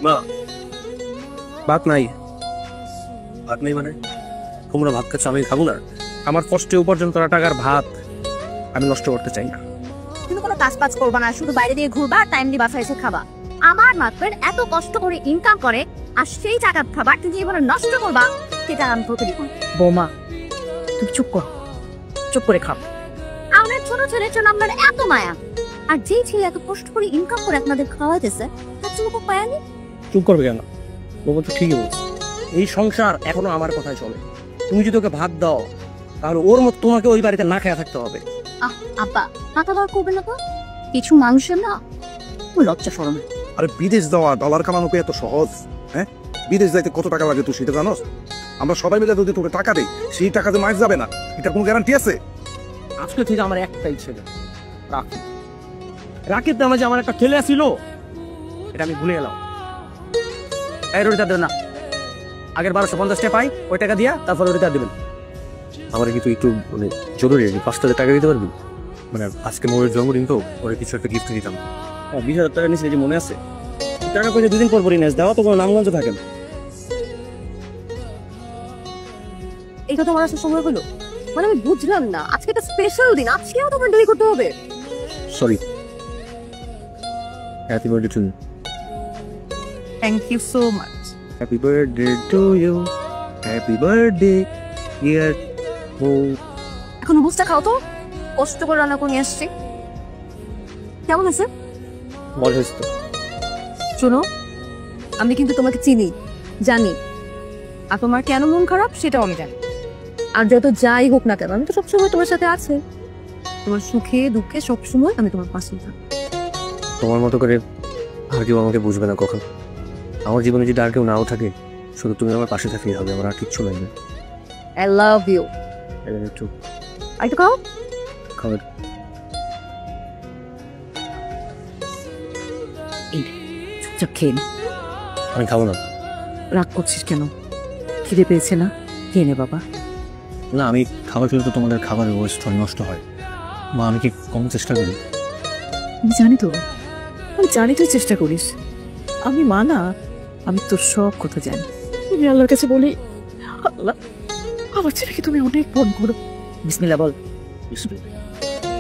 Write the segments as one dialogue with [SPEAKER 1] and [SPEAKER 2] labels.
[SPEAKER 1] মা, ভাত নাই। ভাত নেই মানে তোমরা ভাত খাচ্ছ, আমি খাবো না? আমার কষ্টে উপার্জন করা টাকার ভাত আমি নষ্ট করতে চাই না।
[SPEAKER 2] তুমি কোনো কাজ বাজ করবা না, শুধু বাইরে দিয়ে ঘুরবা, টাইম দিয়ে বাসায় এসে খাবা। আমার মাত্র এত কষ্ট করে ইনকাম করে, আর সেই টাকা খাবার তুমি এবার নষ্ট করবা, সেটা আমি তোকে দিব।
[SPEAKER 3] বৌমা তুমি চুপ কর, চুপ করে খাও।
[SPEAKER 2] আমার ছোট ছেলের জন্য আপনার এত মায়া, আর যেই ছেলে এত কষ্ট করে ইনকাম করে আপনাদের খাওয়াইতেছে তার জন্য খুব মায়া নেই?
[SPEAKER 1] চুপ করবে কেন? বাবা তো ঠিকই বলছে, এই সংসার এখনো আমার কথায় চলে। তুমি যদি ওকে ভাত দাও তাহলে ওর মতো তোমাকে ওই বাড়িতে না খেয়ে থাকতে হবে।
[SPEAKER 2] আব্বা মাথা বার করবেন না তো, কিছু মানুষ না লজ্জা শরম।
[SPEAKER 4] আরে বিদেশ যাওয়া, ডলার কামানো কি এত সহজ? হ্যাঁ, বিদেশ যাইতে কত টাকা লাগে তুই সেটা জানোস? আমরা সবাই মিলে যদি তোকে টাকা দেই, সেই টাকাতে মাস যাবে না, এটার কোনো গ্যারান্টি আছে?
[SPEAKER 1] আজকে থেকে আমার একটাই ছেলে, রাকিব। রাকিব নামে যে আমার একটা ছেলে ছিল, এটা আমি ভুলে গেলাম। এই রুটিটা দেবেন না, আগের 1250 টাকা পাই, ওই টাকা দিয়া তারপর রুটিটা দেবেন। আমার কিন্তু একটু মানে জরুরি, 5,000 টাকা দিতে পারবি? মানে আজকে মোর জন্মদিন তো, ওর কিছু একটা গিফট দিতাম। 20,000 টাকা নিয়েছি, যে মনে আছে? টাকা পয়সা 2 দিন পর পরই নেস, দেওয়া তো কোনো নামগঞ্জ থাকে না।
[SPEAKER 2] এটা তোমার আসার সময় হলো? মানে আমি বুঝলাম না, আজকে একটা স্পেশাল দিন, আজকেও তোমার দেরি করতে হবে?
[SPEAKER 1] Sorry, happy birthday to you.
[SPEAKER 3] Thank you so much.
[SPEAKER 1] Happy birthday to you, happy birthday dear বউ।
[SPEAKER 2] এখন বুঝতে খাও তো, কষ্ট করে রান্না করে নিয়ে আসছি। কেমন আছে?
[SPEAKER 1] মজা হয়েছে তো?
[SPEAKER 2] শোনো, আমি কিন্তু তোমাকে চিনি, জানি, আর তোমার কেন মন খারাপ সেটাও আমি জানি। আর যত যাই হোক না কেন, আমি তো সবসময় তোমার সাথে আছে। তোমার সুখে দুঃখে সবসময় আমি তোমার পাশে থাকি।
[SPEAKER 1] তোমার মতো করে আর কেউ আমাকে বুঝবে না কখন। আমার জীবনে যদি আর কেউ নাও থাকে, শুধু তুমি আমার পাশে থাকলেই হবে, আমার আর কিচ্ছু লাগবে।
[SPEAKER 2] I love you.
[SPEAKER 1] একটু
[SPEAKER 2] আর একটু খাও।
[SPEAKER 1] খাবার
[SPEAKER 3] চুপচাপ খেয়ে নে।
[SPEAKER 1] আমি খাবো না।
[SPEAKER 3] রাগ করছিস কেন? খিদে পেয়েছে না? খেয়ে নে বাবা।
[SPEAKER 1] না, আমি খাবার খেলে তো তোমাদের খাবারের ওয়েস্ট হয়, নষ্ট হয়। মা, আমি কি কম চেষ্টা করি?
[SPEAKER 3] আমি জানি তো, আমি জানি তুই চেষ্টা করিস। আমি মা না, আমি তোর সব কথা জানি। আমি আল্লাহর কাছে বলি, আল্লাহ আমার ছেলেকে তুমি অনেক ফোন করো। বিসমিল্লাহ বল।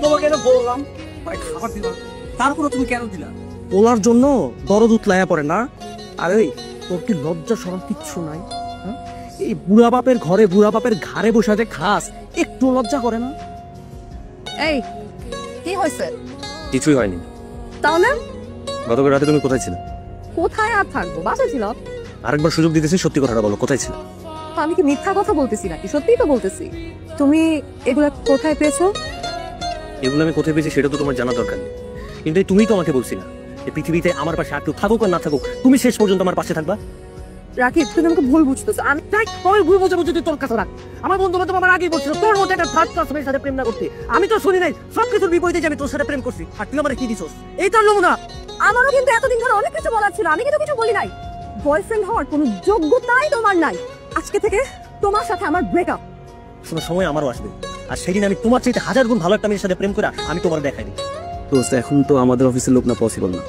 [SPEAKER 1] তোমাকে কেন বললাম ভাই খাবার দিবা, তারপরে তুমি কেন দিলা? বলার জন্য দরদ উতলায়া পড়ে না? আরে তোর কি লজ্জা শরম কিচ্ছু নাই? হ্যাঁ? এই বুড়া বাপের ঘরে, বুড়া বাপের ঘাড়ে বসে যে খাস, একটু লজ্জা করে না?
[SPEAKER 2] এই কি হয়েছে?
[SPEAKER 1] কিছুই হয়নি।
[SPEAKER 2] তাহলে
[SPEAKER 1] গতকাল রাতে তুমি কোথায় ছিলে?
[SPEAKER 2] কোথায় আর থাকবো, বাসায় ছিলাম।
[SPEAKER 1] আরেকবার সুযোগ দিতেছি, সত্যি কথাটা বলো, কোথায় ছিলে?
[SPEAKER 2] আমি কি মিথ্যা কথা বলতেছি নাকি? সত্যিই তো বলতেছি। তুমি এগুলা কোথায় পেয়েছো?
[SPEAKER 1] এগুলো আমি কোথায় পেয়েছি সেটা তো তোমার জানা দরকার নেই, কিন্তু এই তুমিই তো আমাকে বলছি না এই পৃথিবীতে আমার পাশে আর কেউ থাকুক আর না থাকুক, তুমি শেষ পর্যন্ত আমার পাশে থাকবা।
[SPEAKER 2] রাকিব, তুমি আমাকে ভুল বুঝতেছো। আমি
[SPEAKER 1] ভুল বোঝা বুঝতে তোর কাছে রাখ। আমার বন্ধু বান্ধব আমার আগেই বলছিল তোর মধ্যে একটা থার্ড ক্লাস মেয়ের সাথে প্রেম না করতে। আমি তো শুনি নাই, সবকিছুর বিপরীতে যে আমি তোর সাথে প্রেম করছি, আর তুই আমার কি দিছস? এই তার নমুনা।
[SPEAKER 2] আমারও কিন্তু এতদিন ধরে অনেক কিছু বলার ছিল, আমি কিন্তু কিছু বলি নাই। বয়ফ্রেন্ড হওয়ার কোনো যোগ্যতাই তোমার নাই। আজকে থেকে তোমার সাথে আমার ব্রেকআপ।
[SPEAKER 1] সময় আমারও আসবে, আর সেদিন আমি তোমার চাইতে 1000 গুণ ভালো একটা মেয়ের সাথে প্রেম করে আমি তোমার দেখাই দিই। দোস্ত, এখন তো আমাদের অফিসের লোক না, পসিবল না।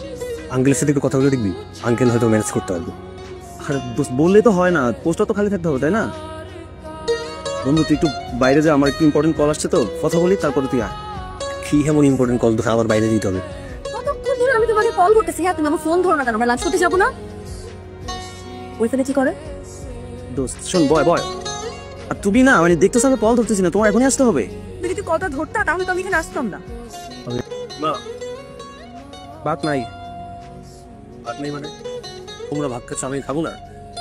[SPEAKER 1] আঙ্কেলের সাথে একটু কথা বলে দেখবি, আঙ্কেল হয়তো ম্যানেজ করতে পারবে। আর দোস্ত বললে তো হয় না, পোস্টটা তো খালি থাকতে হবে, তাই না? বন্ধু তুই একটু বাইরে যা, আমার একটু ইম্পর্টেন্ট কল আসছে তো, কথা বলি তারপরে তুই আয়। কি এমন ইম্পর্টেন্ট কল তোকে আবার বাইরে যেতে হবে?
[SPEAKER 2] কতক্ষণ ধরে আমি তোমাকে কল করতেছি, হ্যাঁ তুমি আমার ফোন ধরো না কেন? আমরা লাঞ্চ করতে যাবো না? ওইখানে কি করে?
[SPEAKER 1] দোস্ত শোন, বয় বয়। আর তুমি না মানে দেখতেছ আমি কল ধরতেছি না, তোমার এখনই আসতে হবে।
[SPEAKER 2] তুমি যদি কলটা ধরতা তাহলে তো আমি এখানে আসতাম না।
[SPEAKER 1] ভাত নাই। ভাত নেই মানে তোমরা ভাত খাচ্ছ, আমি খাবো না?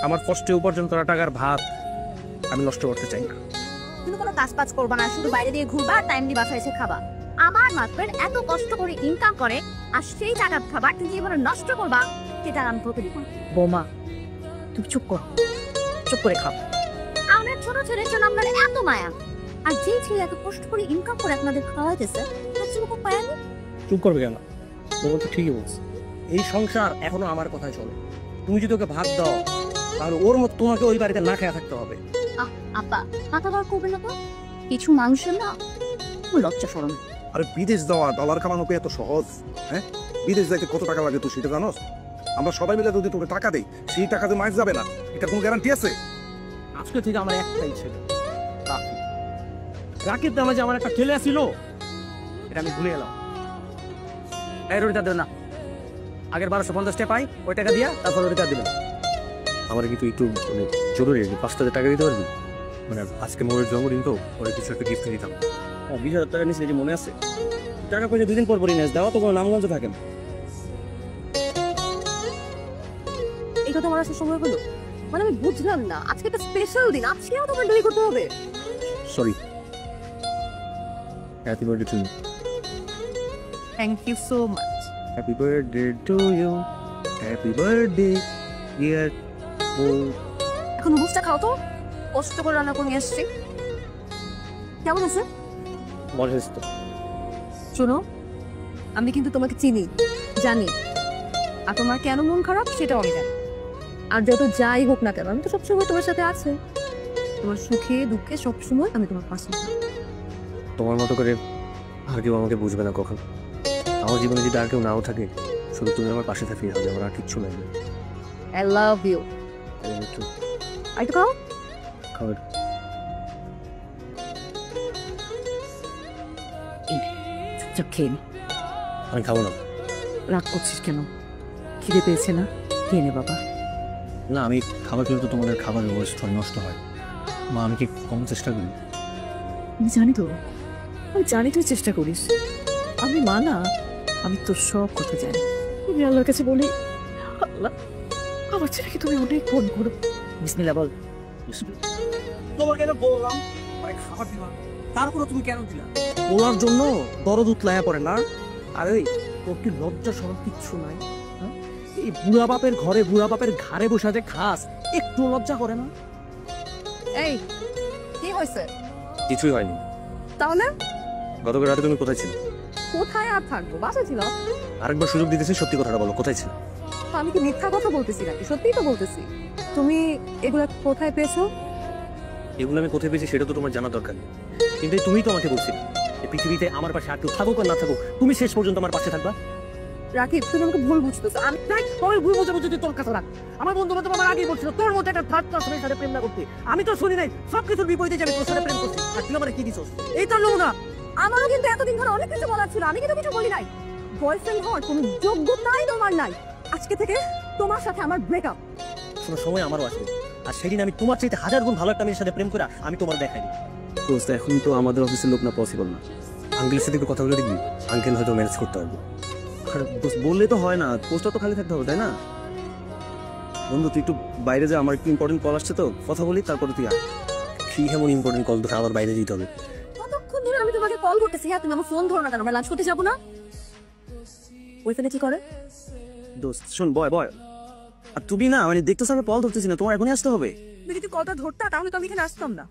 [SPEAKER 1] আমার কষ্টে উপার্জন করা টাকার ভাত আমি নষ্ট করতে চাই না।
[SPEAKER 2] তুমি কোনো কাজ বাজ করবা না, শুধু বাইরে দিয়ে ঘুরবা, টাইম দিয়ে বাসায় এসে খাবা। আমার মাত্র এত কষ্ট করে ইনকাম করে, আর সেই টাকা খাবার তুমি এবার নষ্ট করবা, সেটা আমি তোকে দিব না।
[SPEAKER 3] বৌমা তুমি চুপ কর, চুপ করে খাও।
[SPEAKER 2] আমার ছোট ছেলের জন্য আপনার এত মায়া, আর যেই ছেলে এত কষ্ট করে ইনকাম করে আপনাদের খাওয়াইতেছে তার জন্য খুব মায়া নেই?
[SPEAKER 1] চুপ করবে কেন? বাবা তো ঠিকই বলছে, এই সংসার এখনো আমার কথায় চলে। তুমি যদি ওকে ভাত দাও তাহলে ওর মতো তোমাকে ওই বাড়িতে না খেয়ে থাকতে হবে।
[SPEAKER 2] আব্বা মাথা বার করবেন না তো, কিছু মানুষ না লজ্জা শরম।
[SPEAKER 4] আরে বিদেশ যাওয়া, ডলার কামানো কি এত সহজ? হ্যাঁ, বিদেশ যাইতে কত টাকা লাগে তুই সেটা জানোস? আমরা সবাই মিলে যদি তোকে টাকা দেই সেই টাকা যে মাইজ যাবে না এটার কোনো গ্যারান্টি আছে?
[SPEAKER 1] আজকে থেকে আমার একটাই ছেলে, রাকিব। রাকিব নামে যে আমার একটা ছেলে ছিল, এটা আমি ভুলে গেলাম। এই রুটিটা দেন না, আগের 1250 টাকা পাই, ওই টাকা দিয়া তারপর রুটিটা দিবেন।
[SPEAKER 5] আমার কিন্তু একটু মানে জরুরি আর কি, 5,000 টাকা দিতে পারবি? মানে আজকে মোড়ের জন্মদিন তো, ওরা কিছু একটা গিফট দিতাম।
[SPEAKER 1] 20,000 টাকা নিচে যে মনে আছে, টাকা পয়সা 2 দিন পর পরই নেস, দেওয়া তো কোনো নামগঞ্জ থাকে না।
[SPEAKER 2] এটা তোমার আসার সময় হলো? মানে আমি বুঝলাম না, আজকে একটা স্পেশাল দিন, আজকেও তোমার দেরি করতে হবে?
[SPEAKER 5] Sorry, happy birthday to you.
[SPEAKER 2] Thank you so much.
[SPEAKER 5] Happy birthday to you, happy birthday dear বউ।
[SPEAKER 2] এখন বুঝটা খাও তো, কষ্ট করে রান্না করে নিয়ে আসছি। কেমন আছে?
[SPEAKER 1] মজা হয়েছে তো।
[SPEAKER 2] শোনো, আমি কিন্তু তোমাকে চিনি, জানি, আর তোমার কেন মন খারাপ সেটাও আমি জানি। আর যত যাই হোক না কেন, আমি তো সবসময় তোমার সাথে আছি। তোমার সুখে দুঃখে সবসময় আমি তোমার পাশে থাকি।
[SPEAKER 5] তোমার মতো করে আর কেউ আমাকে বুঝবে না কখন। আমার জীবনে যদি আর কেউ নাও থাকে, শুধু তুমি আমার পাশে থাকলেই হবে, আমার আর কিচ্ছু লাগবে।
[SPEAKER 2] I love you. আর একটু খাও।
[SPEAKER 5] খাবার
[SPEAKER 3] চুপচাপ খেয়ে নে।
[SPEAKER 5] আমি খাবো না।
[SPEAKER 3] রাগ করছিস কেন? খিদে পেয়েছে না? খেয়ে নে বাবা।
[SPEAKER 5] না, আমি খাবার খেলে তো তোমাদের খাবারের ওয়েস্ট হয়, নষ্ট হয়। মা, আমি কি কম চেষ্টা করি?
[SPEAKER 3] আমি জানি তো, আমি জানি তুই চেষ্টা করিস। আমি মা না, আমি তোর সব কথা জানি। আমি আল্লাহর কাছে বলি, আল্লাহ আমার ছেলেকে তুমি অনেক ফোন করো। বিসমিল্লাহ বল।
[SPEAKER 1] তোমাকে তো বললাম অনেক খাবার দিবা, তারপরে তুমি কেন দিলা? বলার জন্য দরদ উতলায়া পড়ে না? আরে তোর কি লজ্জা সরম কিচ্ছু নাই? হ্যাঁ? এই বুড়া বাপের ঘরে বুড়া বাপের ঘাড়ে বসে যে খাস, একটু লজ্জা করে না?
[SPEAKER 2] এই, কি হয়েছে?
[SPEAKER 5] কিছুই হয়নি।
[SPEAKER 2] তাহলে
[SPEAKER 5] গতকাল রাতে তুমি কোথায় ছিলে?
[SPEAKER 2] কোথায় আর থাকবো? বাসা ছিল।
[SPEAKER 5] আরেকবার সুযোগ দিতেছি, সত্যি কথাটা বলো, কোথায় ছিলে?
[SPEAKER 2] তো আমি কি মিথ্যা কথা বলতেছি নাকি? সত্যিই তো বলতেছি। তুমি এগুলা কোথায় পেয়েছো?
[SPEAKER 5] এগুলো আমি কোথায় পেয়েছি সেটা তো তোমার জানা দরকার নেই। কিন্তু এই তুমিই তো আমাকে বলছিলে এই পৃথিবীতে আমার পাশে আর কেউ থাকুক আর না থাকুক, তুমি শেষ পর্যন্ত আমার পাশে থাকবা।
[SPEAKER 2] রাকিব, তুমি আমাকে ভুল বুঝতেছো। আমি
[SPEAKER 1] দেখ, তোর ভুল বোঝা বুঝি তোর কাছে রাখ। আমার বন্ধু বান্ধব আমার আগেই বলছিল তোর মতো একটা থার্ড ক্লাস মেয়ের সাথে প্রেম না করতে। আমি তো শুনি নাই, সব কিছুর বিপরীতে যাবে তোর সাথে প্রেম করছি, আর তুই আমার কি দিছস? এই তো লোক না।
[SPEAKER 2] আমারও কিন্তু এতদিন ধরে অনেক কিছু বলার ছিল, আমি কিন্তু কিছু বলি নাই। বয়ফ্রেন্ড হওয়ার কোনো যোগ্যতাই তোমার নাই। আজকে থেকে তোমার সাথে আমার ব্রেকআপ।
[SPEAKER 1] শোনো, সময় আমারও আসবে, আর সেদিন আমি তোমার চাইতে 1000 গুণ ভালো একটা মেয়ের সাথে প্রেম করে আমি তোমার দেখাই দিই।
[SPEAKER 5] দোস্ত, এখন তো আমাদের অফিসের লোক না, পসিবল না। আঙ্কেলের সাথে একটু কথা বলে দেখবি, আঙ্কেল হয়তো ম্যানেজ করতে পারবে।
[SPEAKER 1] আর দোস্ত বললে তো হয় না, পোস্টটা তো খালি থাকতে হবে, তাই না? বন্ধু তুই একটু বাইরে যা, আমার একটু ইম্পর্টেন্ট কল আসছে তো, কথা বলি তারপরে তুই আয়।
[SPEAKER 5] কি এমন ইম্পর্টেন্ট কল, তোকে আবার বাইরে যেতে হবে?
[SPEAKER 2] কতক্ষণ ধরে আমি তোমাকে কল করতেছি, হ্যাঁ তুমি আমার ফোন ধরো না কেন? আমরা লাঞ্চ করতে যাবো না? ওইখানে কি করে?
[SPEAKER 1] দোস্ত শোন, বয় বয়। আর তুমি না মানে দেখতেছ আমি কল ধরতেছি না, তোমার এখনই আসতে হবে।
[SPEAKER 2] তুমি যদি কলটা ধরতা তাহলে তো আমি এখানে আসতাম না।